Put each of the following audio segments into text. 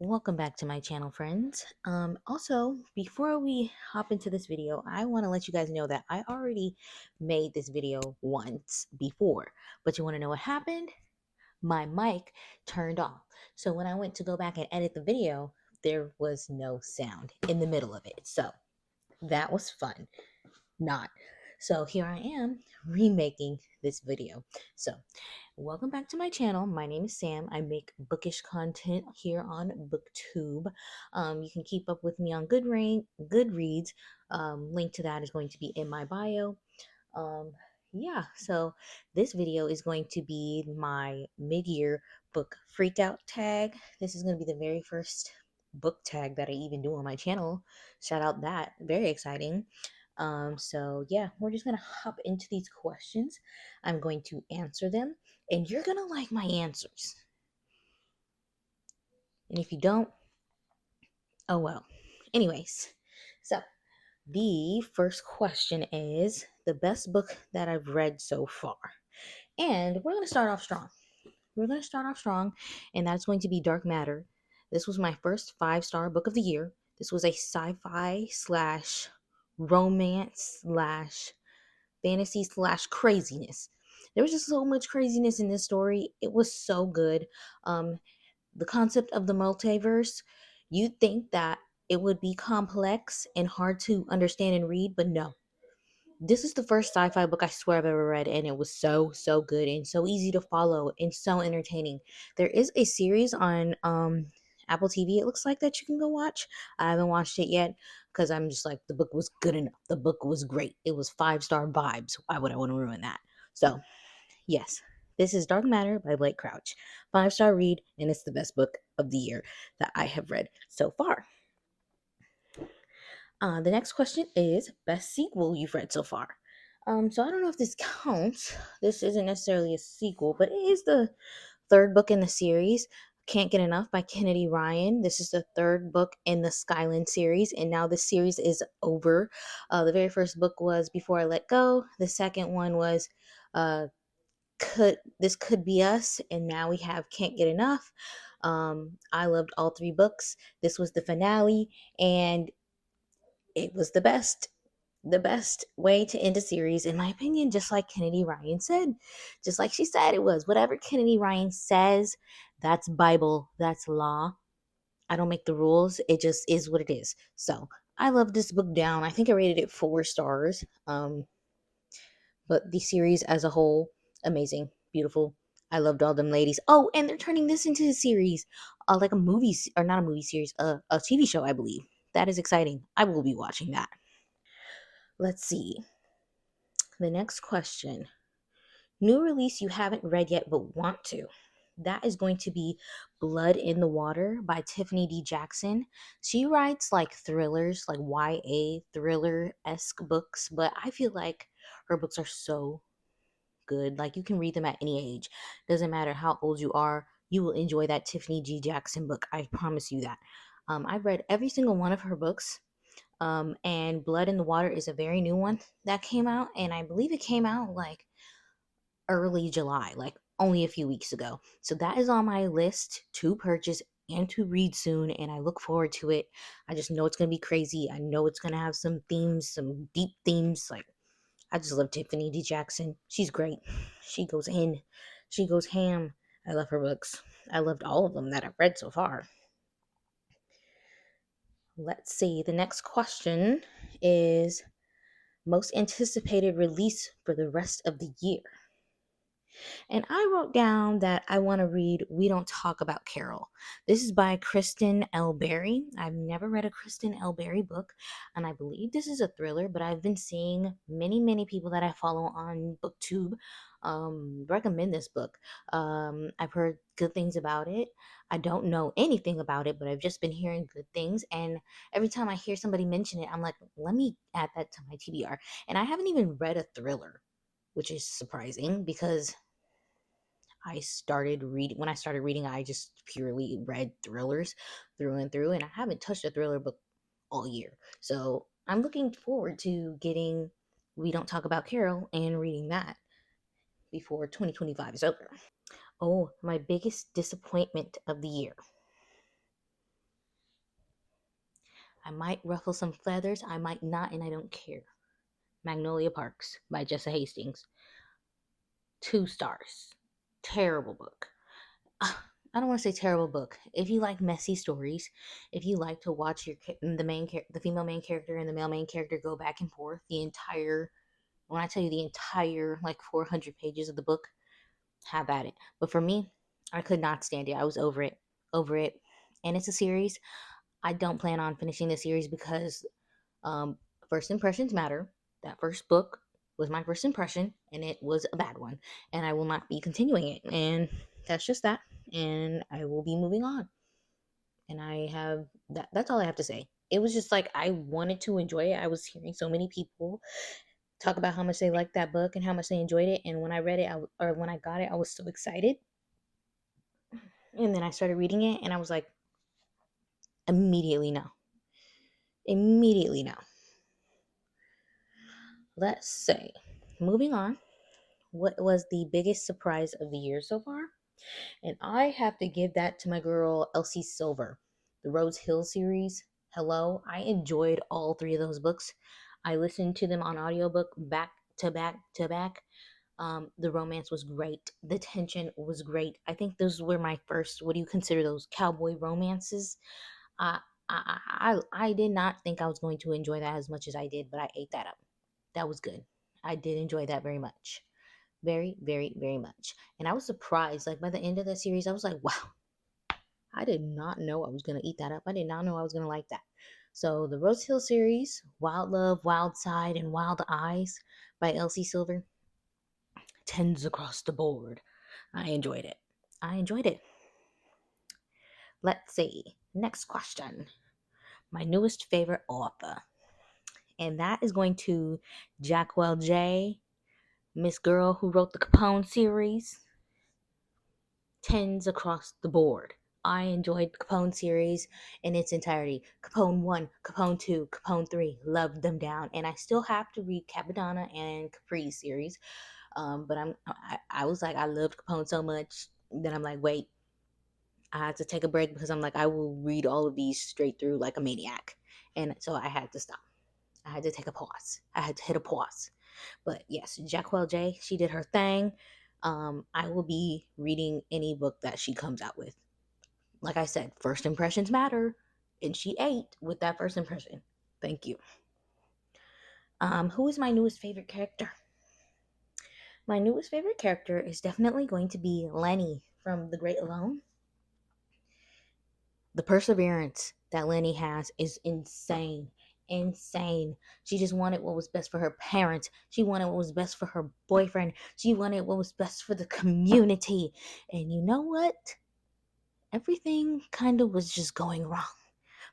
Welcome back to my channel, friends. Also, before we hop into this video, I want to let you guys know that I already made this video once before, but you want to know what happened? My mic turned off. So when I went to go back and edit the video, there was no sound in the middle of it. So that was fun. Not. So here I am remaking this video. So welcome back to my channel. My name is Sam. I make bookish content here on BookTube. You can keep up with me on Goodreads. Link to that is going to be in my bio. Um, yeah, so this video is going to be my mid-year book freakout tag. This is going to be the very first book tag that I even do on my channel. Shout out that. Very exciting. So yeah, we're just gonna hop into these questions. I'm going to answer them, and you're gonna like my answers. And if you don't, oh well. Anyways, so the first question is the best book that I've read so far. And we're gonna start off strong. We're gonna start off strong, and that's going to be Dark Matter. This was my first 5-star book of the year. This was a sci-fi slash romance slash fantasy slash craziness. There was just so much craziness in this story. It was so good. The concept of the multiverse, you'd think that it would be complex and hard to understand and read, but no. This is the first sci-fi book I swear I've ever read, and it was so good and so easy to follow and so entertaining. There is a series on Apple TV, it looks like, that you can go watch. I haven't watched it yet because I'm just like, the book was good enough. The book was great. It was 5-star vibes. Why would I want to ruin that? So yes, this is Dark Matter by Blake Crouch. 5-star read, and it's the best book of the year that I have read so far. The next question is best sequel you've read so far. So I don't know if this counts. This isn't necessarily a sequel, but it is the third book in the series. Can't Get Enough by Kennedy Ryan. This is the third book in the Skyland series, and now the series is over. The very first book was Before I Let Go. The second one was uh, Could Be Us, and now we have Can't Get Enough. I loved all three books. This was the finale, and it was the best way to end a series, in my opinion, just like Kennedy Ryan said. Just like she said it was. Whatever Kennedy Ryan says, that's Bible, that's law. I don't make the rules. It just is what it is. So I love this book down. I think I rated it 4 stars. But the series as a whole, amazing, beautiful. I loved all them ladies. Oh, and they're turning this into a series, like a movie, or not a movie series, a TV show, I believe. That is exciting. I will be watching that. Let's see. The next question. New release you haven't read yet but want to. That is going to be Blood in the Water by Tiffany D. Jackson. She writes like thrillers, like YA thriller-esque books, but I feel like her books are so good. Like, you can read them at any age. Doesn't matter how old you are, you will enjoy that Tiffany G. Jackson book. I promise you that. I've read every single one of her books. And Blood in the Water is a very new one that came out, and I believe it came out like early July, like only a few weeks ago. So that is on my list to purchase and to read soon, and I look forward to it. I just know it's gonna be crazy. I know it's gonna have some themes, some deep themes. Like, I just love Tiffany D. Jackson. She's great. She goes in, she goes ham. I love her books. I loved all of them that I've read so far. Let's see. The next question is most anticipated release for the rest of the year. And I wrote down that I want to read We Don't Talk About Carol. This is by Kristen L. Berry. I've never read a Kristen L. Berry book, and I believe this is a thriller, but I've been seeing many people that I follow on BookTube recommend this book. I've heard good things about it. I don't know anything about it, but I've just been hearing good things, and every time I hear somebody mention it, I'm like, let me add that to my TBR. And I haven't even read a thriller, which is surprising because when I started reading, I just purely read thrillers through and through, and I haven't touched a thriller book all year. So I'm looking forward to getting We Don't Talk About Carol and reading that before 2025 is over. Oh, my biggest disappointment of the year. I might ruffle some feathers, I might not, and I don't care. Magnolia Parks by Jessa Hastings. 2 stars. Terrible book. I don't want to say terrible book. If you like messy stories, if you like to watch the female main character and the male main character go back and forth the entire, when I tell you the entire like 400 pages of the book, have at it. But for me, I could not stand it. I was over it. And it's a series. I don't plan on finishing the series because um, first impressions matter. That first book was my first impression, and it was a bad one, and I will not be continuing it. And that's just that. And I will be moving on. And I have that's all I have to say. It was just like I wanted to enjoy it. I was hearing so many people talk about how much they liked that book and how much they enjoyed it. And when I read it, or when I got it, I was so excited. And then I started reading it, and I was like, immediately no. Immediately no. Let's say, moving on, what was the biggest surprise of the year so far? And I have to give that to my girl Elsie Silver. The Rose Hill series. Hello. I enjoyed all 3 of those books. I listened to them on audiobook back to back to back. The romance was great. The tension was great. I think those were my first, what do you consider those, cowboy romances? Uh, I did not think I was going to enjoy that as much as I did, but I ate that up. That was good. I did enjoy that very much. Very, very, very much. And I was surprised. Like by the end of the series, I was like, wow, I did not know I was going to eat that up. I did not know I was going to like that. So the Rose Hill series, Wild Love, Wild Side, and Wild Eyes by Elsie Silver, tens across the board. I enjoyed it. I enjoyed it. Let's see. Next question. My newest favorite author. And that is going to Jackwell J, Miss Girl who wrote the Capone series. Tens across the board. I enjoyed the Capone series in its entirety. Capone 1, Capone 2, Capone 3, loved them down. And I still have to read Capadonna and Capri series. But I was like, I loved Capone so much that I'm like, wait, I had to take a break because I'm like, I will read all of these straight through like a maniac. And so I had to stop. I had to take a pause. I had to hit a pause. But yes, Jacquel J, she did her thing. I will be reading any book that she comes out with. Like I said, first impressions matter. And she ate with that first impression. Thank you. Who is my newest favorite character? My newest favorite character is definitely going to be Lenny from The Great Alone. The perseverance that Lenny has is insane. Insane. She just wanted what was best for her parents. She wanted what was best for her boyfriend. She wanted what was best for the community. And you know what? Everything kind of was just going wrong.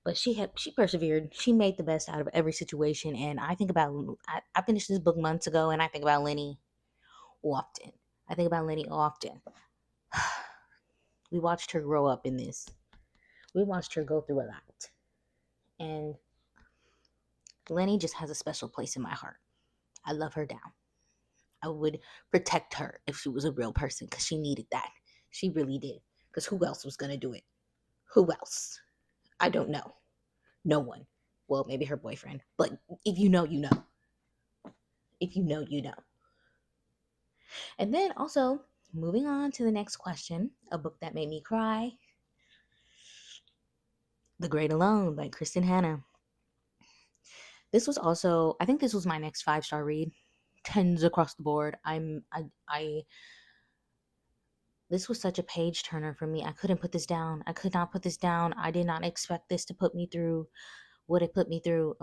But she persevered. She made the best out of every situation. And I think about I finished this book months ago, and I think about Lenny often. I think about Lenny often. We watched her grow up in this. We watched her go through a lot. And Lenny just has a special place in my heart. I love her down. I would protect her if she was a real person because she needed that. She really did. Because who else was going to do it? Who else? I don't know. No one. Well, maybe her boyfriend. But if you know, you know. If you know, you know. And then also, moving on to the next question, a book that made me cry, The Great Alone by Kristen Hanna. This was also, I think this was my next 5-star read. Tens across the board. This was such a page turner for me. I couldn't put this down. I could not put this down. I did not expect this to put me through what it put me through.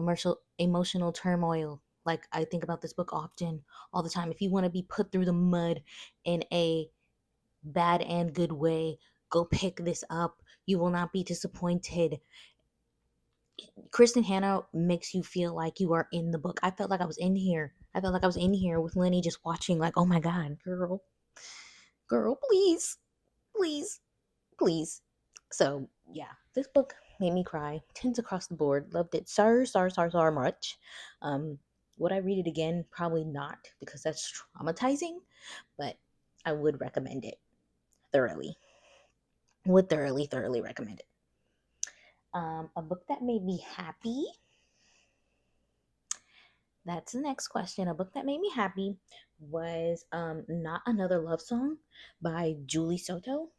Emotional turmoil. Like I think about this book often, all the time. If you want to be put through the mud in a bad and good way, go pick this up. You will not be disappointed. Kristen Hanna makes you feel like you are in the book. I felt like I was in here. I felt like I was in here with Lenny just watching, like, oh my God, girl, please, please, please. So, yeah, this book made me cry. Tens across the board. Loved it so much. Would I read it again? Probably not, because that's traumatizing, but I would recommend it thoroughly. Would thoroughly recommend it. A book that made me happy. That's the next question. A book that made me happy was Not Another Love Song by Julie Soto.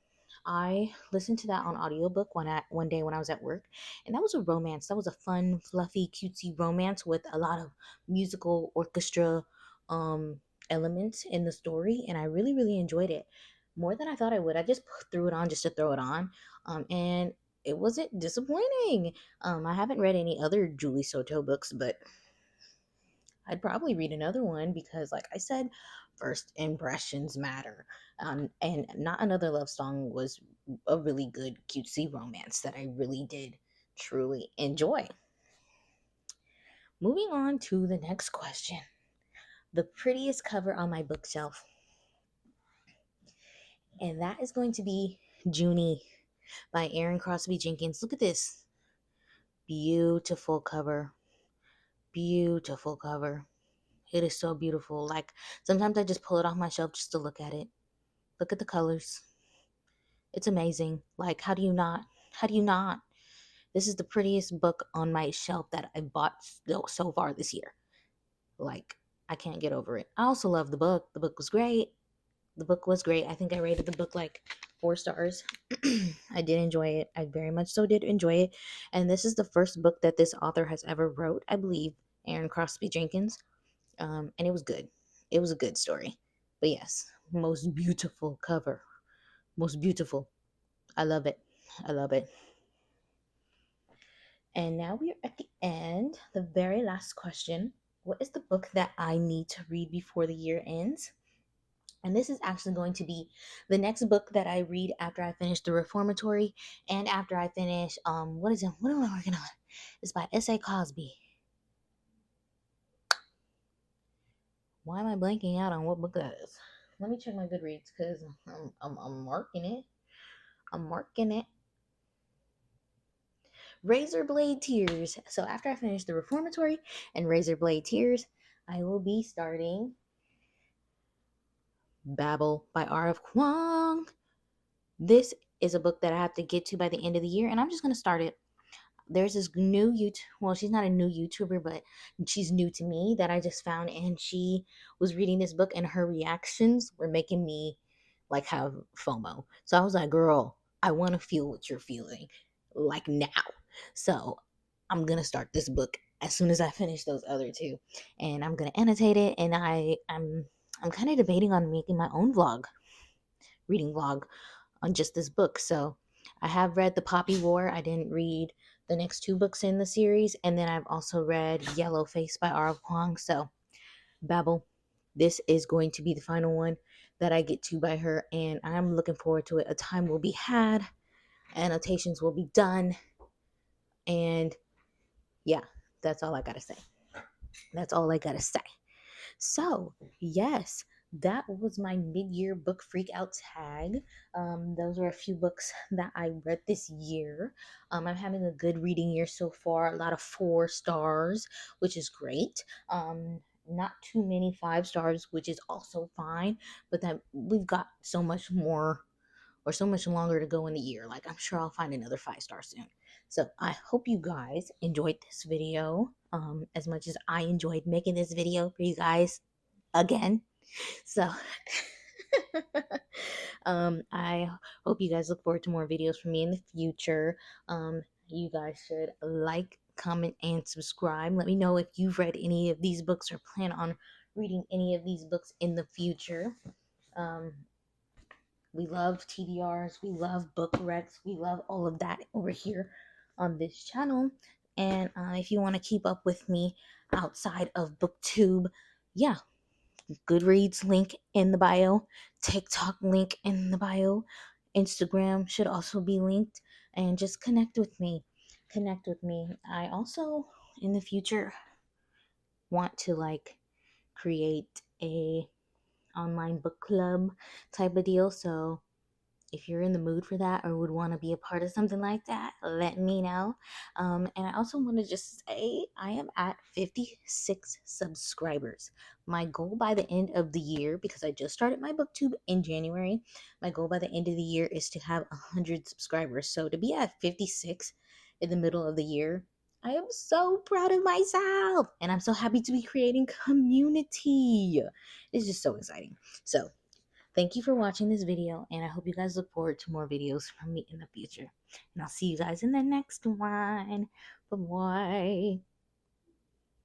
I listened to that on audiobook one day when I was at work, and that was a romance. That was a fun, fluffy, cutesy romance with a lot of musical orchestra um elements in the story, and I really really enjoyed it more than I thought I would. I just threw it on just to throw it on, and it wasn't disappointing. I haven't read any other Julie Soto books, but I'd probably read another one because, like I said, first impressions matter. And Not Another Love Song was a really good cutesy romance that I really did truly enjoy. Moving on to the next question. The prettiest cover on my bookshelf. And that is going to be Junie by Aaron Crosby Jenkins. Look at this. Beautiful cover. Beautiful cover. It is so beautiful. Like sometimes I just pull it off my shelf just to look at it. Look at the colors. It's amazing. Like, how do you not? How do you not? This is the prettiest book on my shelf that I bought so far this year. Like, I can't get over it. I also love the book. The book was great. The book was great. I think I rated the book like 4 stars. I did enjoy it. I very much so did enjoy it. And this is the first book that this author has ever wrote, I believe, Aaron Crosby Jenkins. And it was good. It was a good story. But yes, most beautiful cover. Most beautiful. I love it. I love it. And now we're at the end, the very last question. What is the book that I need to read before the year ends? And this is actually going to be the next book that I read after I finish The Reformatory and after I finish what is it? What am I working on? It's by S.A. Cosby. Why am I blanking out on what book that is? Let me check my GoodReads because I'm marking it. I'm marking it. Razor Blade Tears. So after I finish The Reformatory and Razor Blade Tears, I will be starting Babel by R.F. Kuang. This is a book that I have to get to by the end of the year, and I'm just going to start it. There's this new well, she's not a new YouTuber, but she's new to me that I just found, and she was reading this book, and her reactions were making me like have FOMO. So I was like, girl, I want to feel what you're feeling like now. So I'm gonna start this book as soon as I finish those other two, and I'm gonna annotate it. And I'm kind of debating on making my own reading vlog on just this book. So I have read The Poppy War. I didn't read the next two books in the series, and then I've also read Yellow Face by R. Kwong. So Babel, this is going to be the final one that I get to by her, and I'm looking forward to it. A time will be had, annotations will be done, and yeah, that's all I gotta say. That's all I gotta say. So, yes, that was my mid year book freak out tag. Those were a few books that I read this year. I'm having a good reading year so far, a lot of 4 stars, which is great. Not too many 5 stars, which is also fine, but that we've got so much more or so much longer to go in the year. Like, I'm sure I'll find another 5 star soon. So I hope you guys enjoyed this video as much as I enjoyed making this video for you guys again. So I hope you guys look forward to more videos from me in the future. You guys should like, comment, and subscribe. Let me know if you've read any of these books or plan on reading any of these books in the future. We love TBRs, we love book recs, we love all of that over here on this channel. And if you want to keep up with me outside of BookTube, yeah, GoodReads link in the bio, TikTok link in the bio, Instagram should also be linked, and just connect with me. Connect with me. I also, in the future, want to like create a online book club type of deal. So if you're in the mood for that or would want to be a part of something like that, let me know. And I also want to just say I am at 56 subscribers. My goal by the end of the year, because I just started my booktube in January, my goal by the end of the year is to have 100 subscribers. So to be at 56 in the middle of the year. I am so proud of myself, and I'm so happy to be creating community. It's just so exciting. So, thank you for watching this video, and I hope you guys look forward to more videos from me in the future. And I'll see you guys in the next one. Bye bye.